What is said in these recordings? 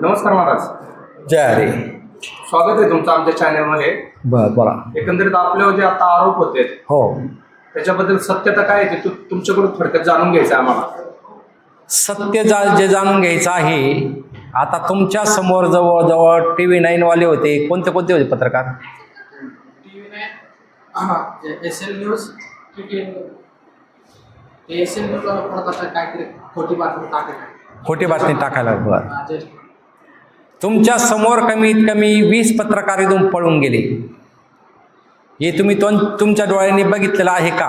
नमस्कार महाराज. जय हरी. स्वागत आहे तुमचं आमच्या चॅनलमध्ये. बोला. एकंदरीत आपल्यावर जे आता आरोप होते हो, त्याच्याबद्दल सत्यता काय आहे ते तुमच्याकडून थोडक्यात जाणून घ्यायचं आहे आम्हाला. सत्य जे जाणून घ्यायचं आहे, आता तुमच्या समोर जवळजवळ TV9 वाले होते. कोणते कोणते होते पत्रकार? TV9 SL news, SL news काहीतरी खोटी बातमी टाकायला. खोटी बातमी टाकायला. बरं. तुमच्या समोर कमीत कमी 20 पत्रकार इथून पळून गेले. हे तुम्ही तुमच्या डोळ्यांनी बघितलेलं आहे का?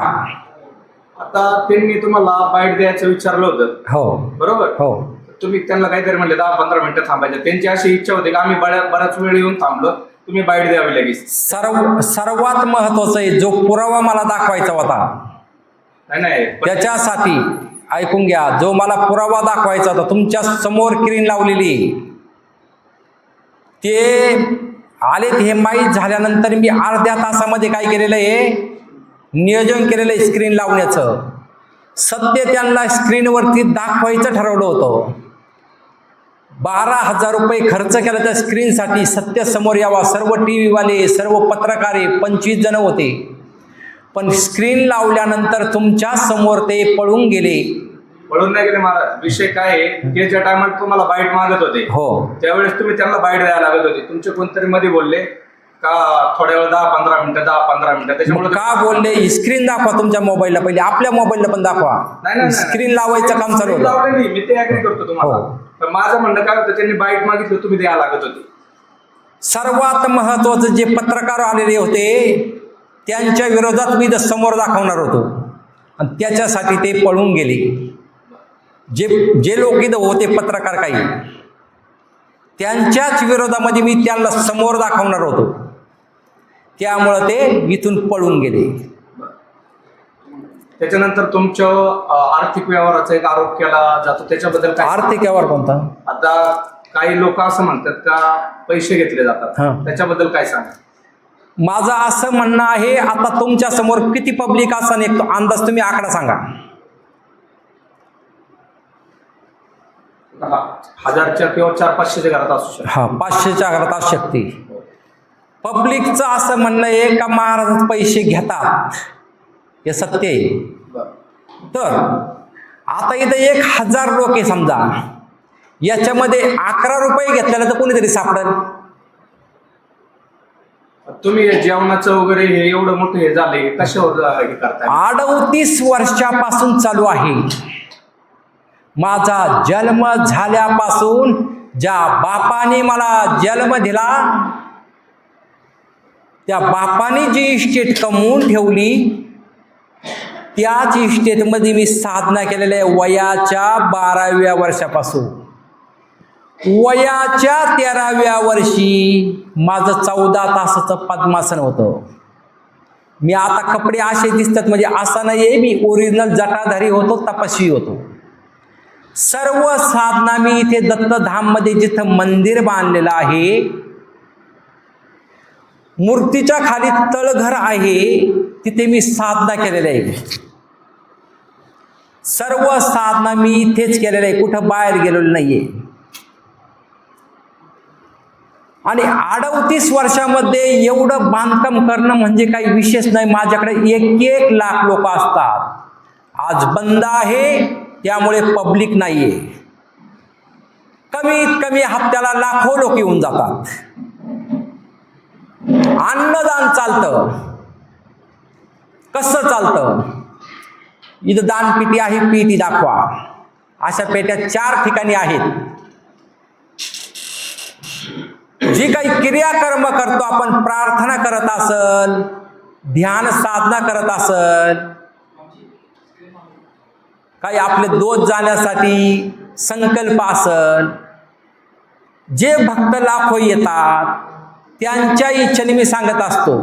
आता त्यांनी तुम्हाला बाईट द्यायचं विचारलं होतं. हो बरोबर. हो. तुम्ही त्यांना काहीतरी म्हणले 10-15 मिनिटं थांबायचं. त्यांची अशी इच्छा होती की आम्ही बराच वेळ येऊन थांबलो, तुम्ही बाईट द्यावी लगेच. सर्वात महत्वाचं आहे, जो पुरावा मला दाखवायचा होता नाही त्याच्यासाठी ऐकून घ्या. जो मला पुरावा दाखवायचा होता, तुमच्या समोर स्क्रीन लावलेली, ते आलेत. हे माहीत झाल्यानंतर मी अर्ध्या तासामध्ये काय केलेलं आहे, नियोजन केलेलं आहे स्क्रीन लावण्याचं. सत्य त्यांना स्क्रीनवरती दाखवायचं ठरवलं होतं. 12,000 रुपये खर्च केला त्या स्क्रीनसाठी. सत्य समोर यावा. सर्व TV वाले, सर्व पत्रकारे 25 जण होते. पण स्क्रीन लावल्यानंतर तुमच्या समोर ते पळून गेले. पळून नाही गेले महाराज. विषय काय आहे, ते ज्या टायमाला तुम्हाला बाईट मागत होते हो, त्यावेळेस तुम्ही त्यांना बाईट द्यायला लागत होते. तुमचे कोणतरी मध्ये बोलले का थोड्या वेळ 10-15 मिनिटं त्याच्यामुळे का बोलले? स्क्रीन दाखवा तुमच्या मोबाईलला. पहिले आपल्या मोबाईलला पण दाखवा. स्क्रीन लावायचं काम चालू होतं. मी ते ऍग्री करतो तुम्हाला. पण माझं म्हणणं काय होतं, त्यांनी बाईट मागितलं, तुम्ही द्यायला लागत होते. सर्वात महत्वाचं, जे पत्रकार आलेले होते त्यांच्या विरोधात मी समोर दाखवणार होतो आणि त्याच्यासाठी ते पळून गेले. जे लोक इथं होते पत्रकार काही, त्यांच्याच विरोधामध्ये मी त्यांना समोर दाखवणार होतो. त्यामुळं ते इथून पळून गेले. त्याच्यानंतर तुमच्या आर्थिक व्यवहाराचा एक आरोप केला जातो, त्याच्याबद्दल काय? आर्थिक व्यवहार कोणता? आता काही लोक असं म्हणतात का पैसे घेतले जातात, त्याच्याबद्दल काय सांगा? माझं असं म्हणणं आहे, आता तुमच्या समोर किती पब्लिक असं एक अंदाज तुम्ही आकडा सांगा. 1000च्या किंवा 400-500च्या घरात असू शकतो. 500च्या घरात असू शकते. पब्लिकचं असं म्हणणं आहे का महाराज पैसे घेतात, हे सत्य आहे. तर आता इथं 1000 लोक आहे समजा, याच्यामध्ये 11 रुपये घेतलेला तर कोणीतरी सापडेल. तुम्ही जेवणाचं वगैरे हे एवढं मोठं हे झाले, कशावर हे करताय? 38 वर्षापासून चालू आहे. माझा जन्म झाल्यापासून ज्या बापाने मला जन्म दिला, त्या बापाने जी इस्टेट कमवून ठेवली, त्याच इस्टेटमध्ये मी साधना केलेल्या आहे. वयाच्या 12व्या वर्षापासून वयाच्या 13व्या वर्षी माझं 14 तासाचं पद्मासन होतं. मी आता कपडे असे दिसतात म्हणजे असं नाही आहे, मी ओरिजिनल जटाधारी होतो, तपस्वी होतो. सर्व साधना मी इथे दत्तधाममध्ये जिथं मंदिर बांधलेलं आहे, मूर्तीच्या खाली तळघर आहे, तिथे मी साधना केलेली आहे. सर्व साधना मी इथेच केलेलं आहे, कुठं बाहेर गेलेलो नाहीये. आणि 38 वर्षामध्ये एवढं बांधकाम करणं म्हणजे काही विशेष नाही. माझ्याकडे 1 लाख लोक असतात. आज बंद आहे, त्यामुळे पब्लिक नाहीये. कमीत कमी हप्त्याला लाखो लोक येऊन जातात. अन्नदान चालतं. कसं चालतं? इथं दानपेटी आहे, पेटी दाखवा. अशा पेट्या 4 ठिकाणी आहेत. जी काही क्रियाकर्म करतो आपण, प्रार्थना करत असल, ध्यान साधना करत असल, काही आपले दोष जाण्यासाठी संकल्प असल, जे भक्त लाखो येतात त्यांच्या इच्छेने मी सांगत असतो.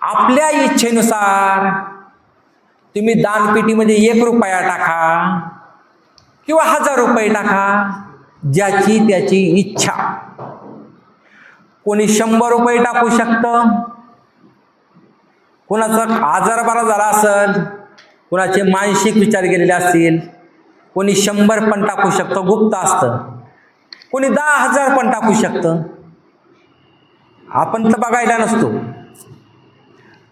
आपल्या इच्छेनुसार तुम्ही दानपेटीमध्ये 1 रुपया टाका किंवा 1000 रुपये टाका, ज्याची त्याची इच्छा. कोणी 100 रुपये टाकू शकतं, कोणाचा आजार बरा झाला असेल, कोणाचे मानसिक विचार गेलेले असतील, कोणी 100 पण टाकू शकतो, गुप्त असतं. कोणी 10,000 पण टाकू शकतं. आपण तर बघायला नसतो.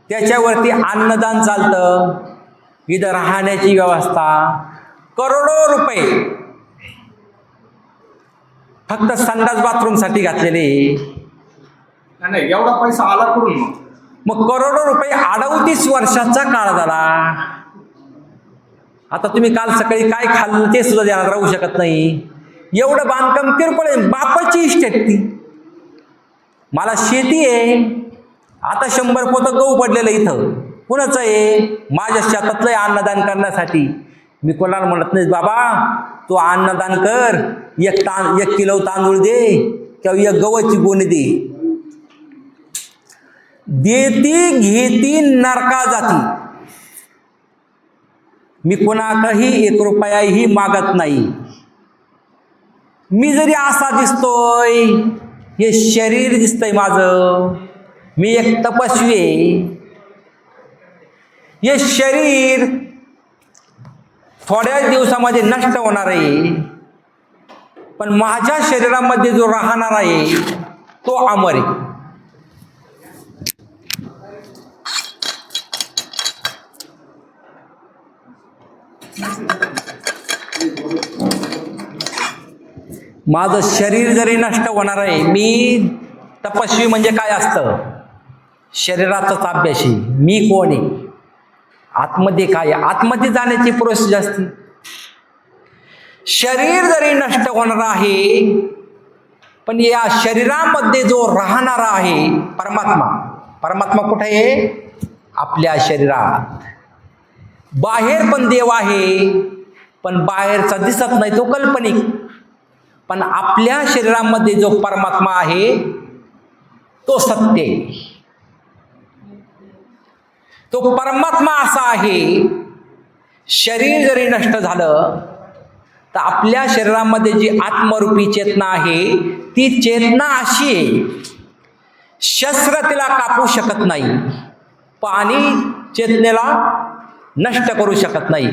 त्याच्यावरती अन्नदान चालतं, इथं राहण्याची व्यवस्था, करोडो रुपये फक्त संडास बाथरूमसाठी घातलेले. नाही एवढा पैसा आला कुठून मग? मग करोडो रुपये 38 वर्षाचा काळ झाला. आता तुम्ही काल सकाळी काय खाल्लं ते सुद्धा ध्यानात राहू शकत नाही. एवढं बांधकाम किरकोळ आहे. बापाची इस्टेट ती. मला शेती आहे. आता 100 पोतं गहू पडलेलं इथं कुणाचं आहे? माझ्या शेतातलं अन्नदान करण्यासाठी. मी कोणाला म्हणत नाही बाबा तू अन्नदान कर, 1 किलो तांदूळ दे किंवा 1 गव्हाची गोणी दे. देती घेती नरका जाती. मी कोणाकही 1 रुपयाही मागत नाही. मी जरी असा दिसतोय, हे शरीर दिसतंय माझं, मी एक तपस्वी आहे. हे शरीर थोड्या दिवसामध्ये नष्ट होणार आहे, पण माझ्या शरीरामध्ये जो राहणार आहे तो अमर आहे. माझं शरीर जरी नष्ट होणार आहे, मी तपस्वी म्हणजे काय असतं? शरीराचाच अभ्यासी. मी कोण आहे? आतमध्ये काय आहे? आतमध्ये जाण्याची प्रोसेस असते. शरीर जरी नष्ट होणार आहे, पण या शरीरामध्ये जो राहणारा आहे परमात्मा. परमात्मा कुठे आहे? आपल्या शरीरात. बाहेर पण देव आहे, पण बाहेरचा दिसत नाही, तो काल्पनिक. पण आपल्या शरीरामध्ये जो परमात्मा आहे तो सत्य. तो परमात्मा असा आहे, शरीर जरी नष्ट झालं तर आपल्या शरीरामध्ये जी आत्मरूपी चेतना आहे ती चेतना अशी आहे, शस्त्र तिला कापू शकत नाही, पाणी चेतनेला नष्ट करू शकत नाही,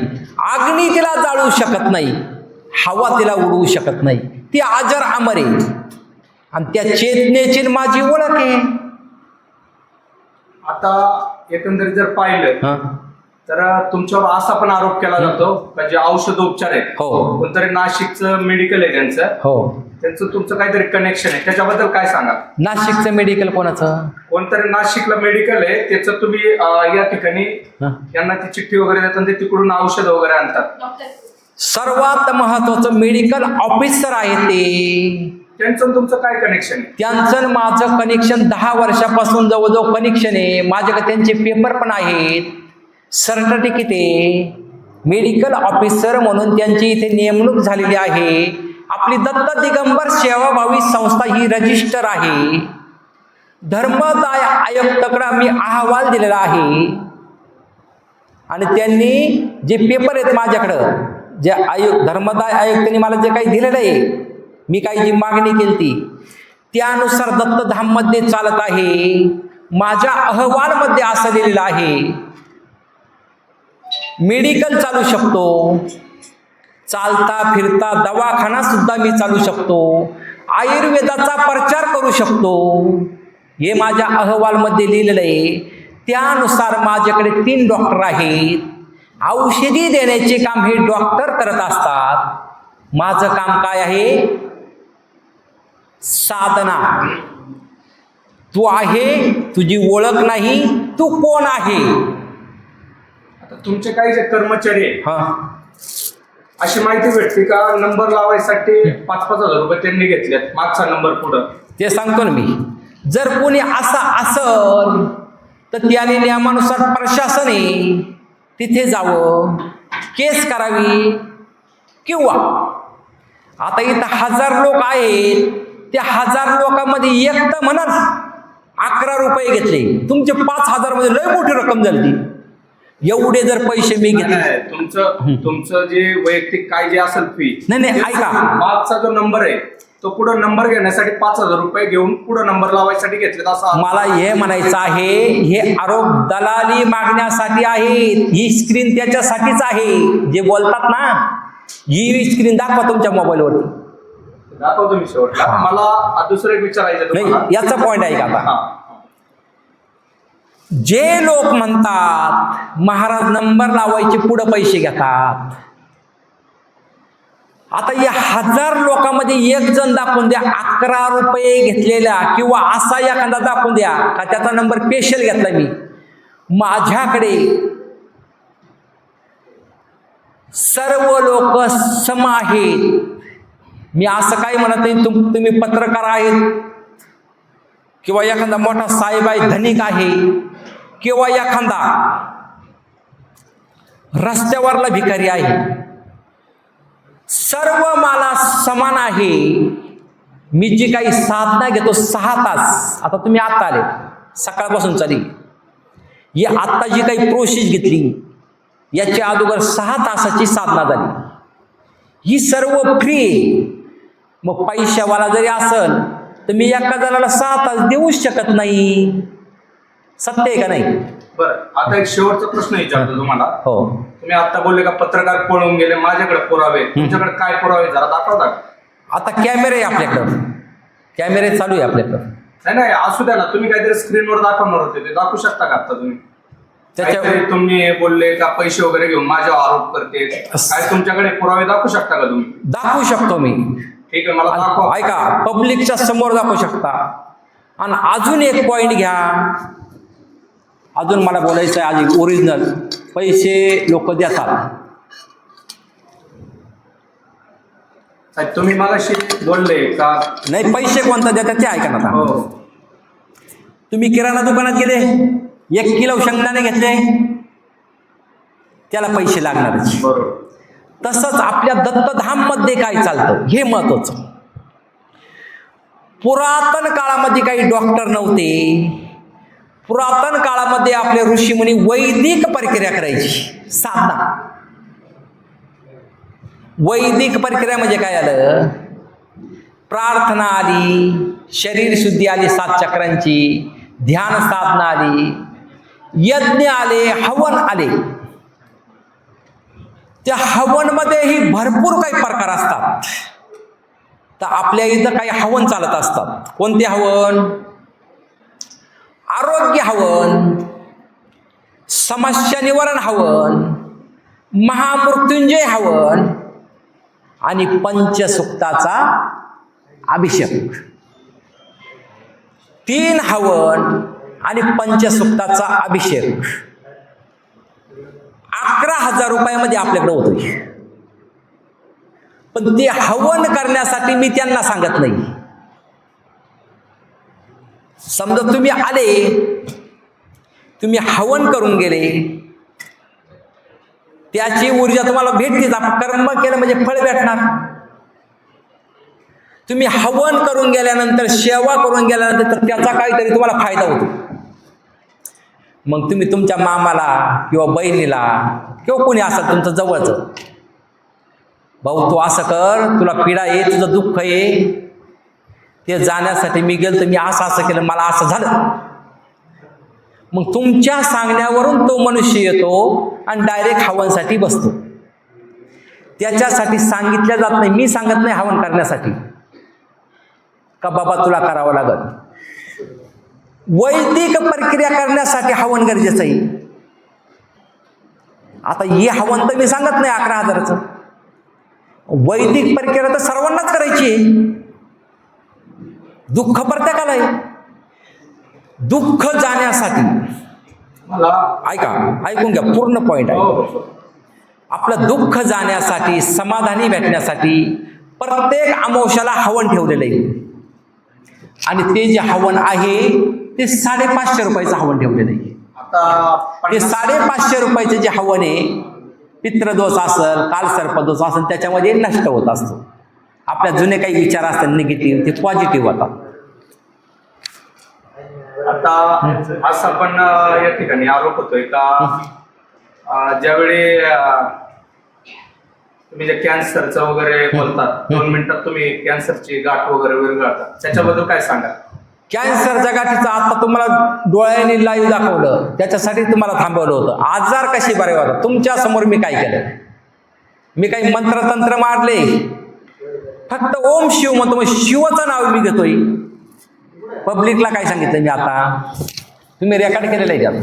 अग्नी तिला जाळू शकत नाही, हवा तिला उडवू शकत नाही. ती अजर अमर आहे. आणि त्या चेतनेची माझी ओळख आहे. आता एकंदरीत जर पाहिलं तर तुमच्यावर असा पण आरोप केला जातो का जे औषधोपचार आहेत, हो, कोणतरी नाशिकचं मेडिकल आहे त्यांचं, हो, त्यांचं तुमचं काहीतरी कनेक्शन आहे, त्याच्याबद्दल काय सांगा? नाशिकचं मेडिकल कोणाचं? कोणतरी नाशिकला मेडिकल आहे, त्याचं तुम्ही या ठिकाणी यांना ती चिठ्ठी वगैरे देतात, ते तिकडून औषध वगैरे आणतात. सर्वात महत्वाचं मेडिकल ऑफिसर आहे ते. त्यांचं तुमचं काय कनेक्शन आहे? त्यांचं माझं कनेक्शन 10 वर्षापासून जवळजवळ कनेक्शन आहे. माझ्याकडे त्यांचे पेपर पण आहेत, सर्टिफिकेट आहे. मेडिकल ऑफिसर म्हणून त्यांची इथे नेमणूक झालेली आहे. आपली दत्त दिगंबर सेवाभावी संस्था ही रजिस्टर आहे. धर्मदाय आयुक्ताकडे मी अहवाल दिलेला आहे आणि त्यांनी जे पेपर आहेत माझ्याकडं, जे धर्मदाय आयुक्तांनी मला जे काही दिलेलं आहे, मी काही जी मागणी केली ती त्यानुसार दत्तधाममध्ये चालत आहे. माझ्या अहवालमध्ये असं लिहिलेलं आहे, मेडिकल चालू शकतो, चालता फिरता दवाखाना सुद्धा मी चालू शकतो, आयुर्वेदाचा प्रचार करू शकतो. हे माझ्या अहवालमध्ये लिहिलेलं आहे. त्यानुसार माझ्याकडे 3 डॉक्टर आहेत. औषधी देण्याचे काम हे डॉक्टर करत असतात. माझं काम काय आहे? साधना. तू आहे, तुझी ओळख नाही, तू कोण आहे? आता तुमचे काही जे कर्मचारी आहे, हा, अशी माहिती भेटते का नंबर लावायसाठी 5-5 हजार रुपये त्यांनी घेतलेत, मागचा नंबर पुढं? ते सांगतो ना मी. जर कोणी असा असल तर त्याने नियमानुसार प्रशासने तिथे जावं, केस करावी. किंवा आता इथं 1000 लोक आहेत, त्या 1000 लोकांमध्ये एक तर म्हणत 11 रुपये घेतले, तुमचे 5000 मध्ये लय मोठी रक्कम झाली. एवढे जर पैसे मी घेतले, तुमचं जे वैयक्तिक काय जे असेल फी, नाही ऐका, मागचा जो नंबर आहे तो पुढे नंबर घेण्यासाठी 5000 रुपये घेऊन पुढे नंबर लावायसाठी घेतलेत असं मला हे म्हणायचं आहे. हे आरोप दलाली मागण्यासाठी आहेत. ही स्क्रीन त्याच्यासाठीच आहे. जे बोलतात ना, ही स्क्रीन दाखवा तुमच्या मोबाईलवरती. दाखवतो मी शेवटला. मला दुसरं एक विचारायचं नाही, तुम्हाला. याचा पॉइंट आहे का आता? हा. जे लोक म्हणतात महाराज नंबर लावायचे पुढे पैसे घेतात, आता या 1000 लोकांमध्ये एक जण दाखवून द्या 11 रुपये घेतलेला, किंवा असा एखादा दाखवून द्या का त्याचा नंबर स्पेशल घेतला मी. माझ्याकडे सर्व लोक सम आहेत. मी असं काही म्हणत नाही तुम्ही पत्रकार आहेत, किंवा एखादा मोठा साहेब आहे, धनिक आहे, किंवा एखादा रस्त्यावरला भिकारी आहे, सर्व मला समान आहे. मी जी काही साधना घेतो 6 तास, आता तुम्ही आता आले सकाळपासून चाली, ही आत्ता जी काही प्रोसेस घेतली याच्या अगोदर 6 तासाची साधना झाली, ही सर्व फ्री. मग पैशावाला जरी असल तर मी एका जणाला 6 तास देऊच शकत नाही. सत्य आहे का नाही? बरं, आता एक शेवटचा प्रश्न विचारतो तुम्हाला. हो. तुम्ही आता बोलले का पत्रकार पळून गेले, माझ्याकडे पुरावे. तुमच्याकडे काय पुरावे जरा दाखवता का? आता कॅमेरे आहे आपल्याकडं, कॅमेरे चालू आहे आपल्याकडं. नाही असू द्या ना, तुम्ही काहीतरी स्क्रीनवर दाखवणार होते, ते दाखवू शकता का आता तुम्ही? त्याच्या काहीतरी तुम्ही बोलले का पैसे वगैरे घेऊन माझ्यावर आरोप करते, काय तुमच्याकडे पुरावे दाखवू शकता का तुम्ही? दाखवू शकतो मी. ठीक आहे, मला दाखवा. ऐका, पब्लिकच्या समोर दाखवू शकता. आणि अजून एक पॉइंट घ्या, अजून मला बोलायचं आहे. आधी ओरिजिनल पैसे लोक देतात. साहेब, तुम्ही मगाशी बोलले का? नाही, पैसे कोणता देतात ते ऐका ना आता. हो. तुम्ही किराणा दुकानात गेले, 1 किलो शेंगदाणे घेतले, त्याला पैसे लागणारच. बरोबर. तसंच आपल्या दत्तधाम मध्ये काय चालतं हे महत्वाचं. पुरातन काळामध्ये काही डॉक्टर नव्हते. पुरातन काळामध्ये आपले ऋषीमुनी वैदिक प्रक्रिया करायची, साधना. वैदिक प्रक्रिया म्हणजे काय आलं? प्रार्थना आली, शरीर शुद्धी आली 7 चक्रांची, ध्यान साधना आली, यज्ञ आले, हवन आले. त्या हवनमध्येही भरपूर काही प्रकार असतात. तर आपल्या इथं काही हवन चालत असतात. कोणते हवन? आरोग्य हवन, समस्या निवारण हवन, महामृत्युंजय हवन आणि पंचसुक्ताचा अभिषेक. 3 हवन आणि पंचसुक्ताचा अभिषेक 11,000 रुपयामध्ये आपल्याकडे होतोय. पण ते हवन करण्यासाठी मी त्यांना सांगत नाही. समजा तुम्ही आले, तुम्ही हवन करून गेले, त्याची ऊर्जा तुम्हाला भेटते. कर्म केलं म्हणजे फळ भेटणार. तुम्ही हवन करून गेल्यानंतर, सेवा करून गेल्यानंतर तर त्याचा काहीतरी तुम्हाला फायदा होतो. मग तुम्ही तुमच्या मामाला किंवा बहिणीला किंवा कोणी असेल तुमचं जवळचं, भाऊ तू असं कर, तुला पीडा आहे, तुझं दुःख आहे, ते जाण्यासाठी मी गेलो, मी असं केलं, मला असं झालं. मग तुमच्या सांगण्यावरून तो मनुष्य येतो आणि डायरेक्ट हवनसाठी बसतो. त्याच्यासाठी सांगितलं जात नाही. मी सांगत नाही हवन करण्यासाठी का बाबा तुला करावं लागल. वैदिक प्रक्रिया करण्यासाठी हवन गरजेचं आहे. आता हे हवन तर मी सांगत नाही 11,000चं. वैदिक प्रक्रिया तर सर्वांनाच करायची आहे. दुःख प्रत्येकाला आहे. दुःख जाण्यासाठी मला ऐका, ऐकून घ्या, पूर्ण पॉइंट आहे. आपलं दुःख जाण्यासाठी, समाधानी भेटण्यासाठी प्रत्येक अमावस्याला हवन ठेवलेलं आहे. आणि ते जे हवन आहे ते 550 रुपयाचं हवन ठेवलेलं आहे. आता ते 550 रुपयाचं जे हवन आहे, पितृदोष असेल, कालसर्पदोष असेल, त्याच्यामध्ये नष्ट होत असतो. आपल्या जुने काही विचार असतात निगेटिव्ह, ते पॉझिटिव्ह होतात. आता असं पण या ठिकाणी आरोप होतोय का ज्यावेळी तुम्ही जे कॅन्सरचं वगैरे बोलतात, 2 मिनिटात तुम्ही कॅन्सरची गाठ वगैरे विरघळतात, त्याच्याबद्दल काय सांगा? कॅन्सरच्या गाठीचं आता तुम्हाला डोळ्याने लाईव्ह दाखवलं, त्याच्यासाठी तुम्हाला थांबवलं होतं. आजार कशी बरे होतात तुमच्या समोर मी काय केलं? मी काही मंत्रतंत्र मारले फक्त ओम शिव म्हणतो, मग शिवचं नाव मी घेतोय. पब्लिकला काय सांगितलं मी आता, तुम्ही रेकॉर्ड केलेलं आहे त्यात.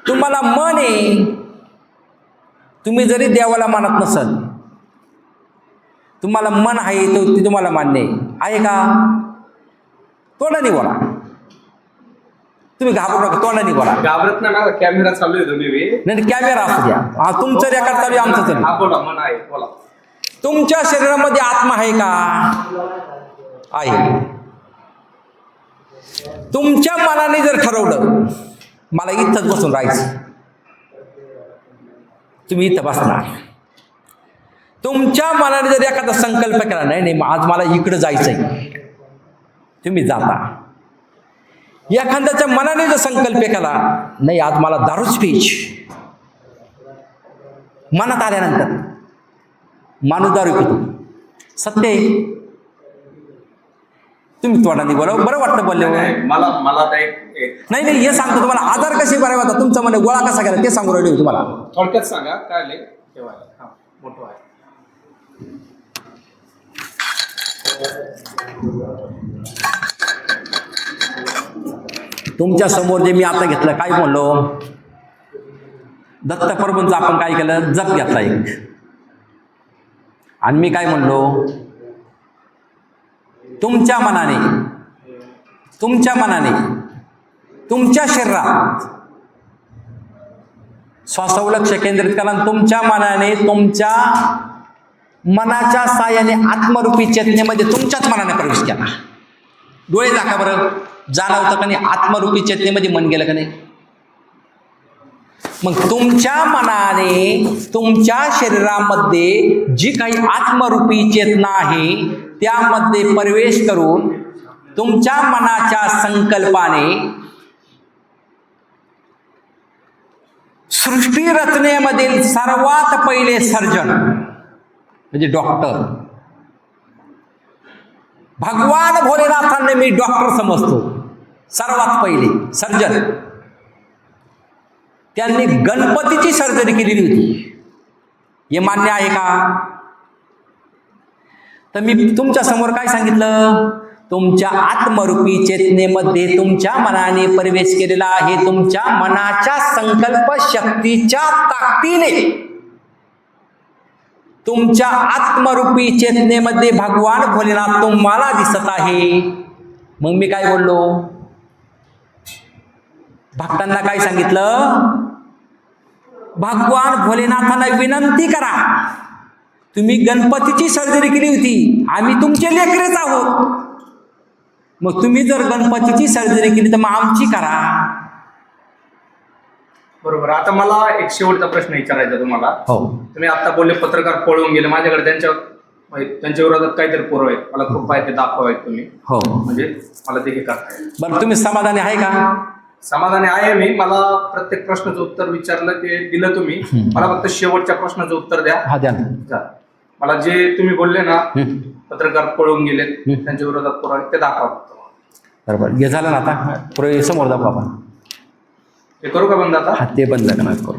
तुम्हाला मन आहे, तुम्ही जरी देवाला मानत नसाल, तुम्हाला मन आहे तो ते तुम्हाला मान्य आहे का? तोंडाने बोला, तुम्ही घाबरू नका, तोंडाने बोला. घाबरत नाही, माझा कॅमेरा चालू आहे तुम्ही. नाही कॅमेरा असू द्या, हा तुमचं रेकॉर्ड चालू आहे, आमचं चालू हा आहे. बोला, मन आहे बोला. तुमच्या शरीरामध्ये आत्मा आहे का? आहे. तुमच्या मनाने जर ठरवलं मला इथंच बसून राहायचं, तुम्ही इथं बसणार. तुमच्या मनाने जर एखादा संकल्प केला, नाही नाही आज मला इकडं जायचंय, तुम्ही जाता. एखाद्याच्या मनाने जर संकल्प केला, नाही आज मला दारूच प्यायची, मनात आल्यानंतर माणूस दारू पितो, सत्य आहे. तुम्ही तोंडाने बोला, बरं वाटतं बोलल्यावर. मला आता एक नाही नाही हे सांगतो तुम्हाला, आजार कसे बरे होता, तुमचा म्हणे गोळा कसा केला ते सांगू राहिले तुम्हाला. थोडक्यात सांगा काय आले तेव्हा. हा मोठं आहे. तुमच्या समोर जे मी आता घेतलं, काय म्हणलो, दत्तप्रभूंचा आपण काय केलं, जप घेतला एक. आणि मी काय म्हणलो, तुमच्या मनाने तुमच्या शरीरात श्वासावर लक्ष केंद्रित करा. तुमच्या मनाने, तुमच्या मनाच्या साहाय्याने आत्मरूपी चेतनेमध्ये तुमच्याच मनाने प्रवेश केला. डोळे दाखवा बरं, जाणवतं का नाही आत्मरूपी चेतनेमध्ये मन गेलं का नाही? मग तुमच्या मनाने तुमच्या शरीरामध्ये जी काही आत्मरूपी चेतना आहे त्यामध्ये प्रवेश करून तुमच्या मनाच्या संकल्पाने सृष्टी रचनेमधील सर्वात पहिले सर्जन म्हणजे डॉक्टर, भगवान भोलेनाथांना मी डॉक्टर समजतो, सर्वात पहिले सर्जन. त्यांनी गणपतीची सर्जरी केलेली होती, हे मान्य आहे का? तर मी तुमच्या समोर काय सांगितलं, तुमच्या आत्मरूपी चेतनेमध्ये तुमच्या मनाने प्रवेश केलेला आहे. तुमच्या मनाच्या संकल्प शक्तीच्या ताकदीने तुमच्या आत्मरूपी चेतनेमध्ये भगवान भोलेनाथ तुम्हाला दिसत आहे. मग मी काय बोललो, भक्तांना काय सांगितलं, भगवान भोलेनाथांना विनंती करा, तुम्ही गणपतीची सर्जरी केली होती, आम्ही तुमचे लेकरेच आहोत, मग तुम्ही जर गणपतीची सर्जरी केली तर मग आमची करा. बरोबर. आता मला एक शेवटचा प्रश्न विचारायचा तुम्हाला. हो. तुम्ही आता बोलले पत्रकार पळून गेले, माझ्याकडे त्यांच्या विरोधात काहीतरी पुरावे आहेत, मला खूप आहे ते दाखवायत तुम्ही. हो. म्हणजे मला ते हे करताय. बरं तुम्ही समाधानी आहे का? समाधानी आहे मी. मला प्रत्येक प्रश्नाचं उत्तर विचारलं ते दिलं तुम्ही. मला फक्त शेवटच्या प्रश्नाचं उत्तर द्या. हा द्या ना. मला जे तुम्ही बोलले ना पत्रकार पळून गेलेत त्यांच्या विरोधात पुरावे ते दाखवा. बरोबर, हे झालं ना आता, पुढे समोर दाखवा आपण. हे करू का बंद आता? हा ते बंद करणार करू.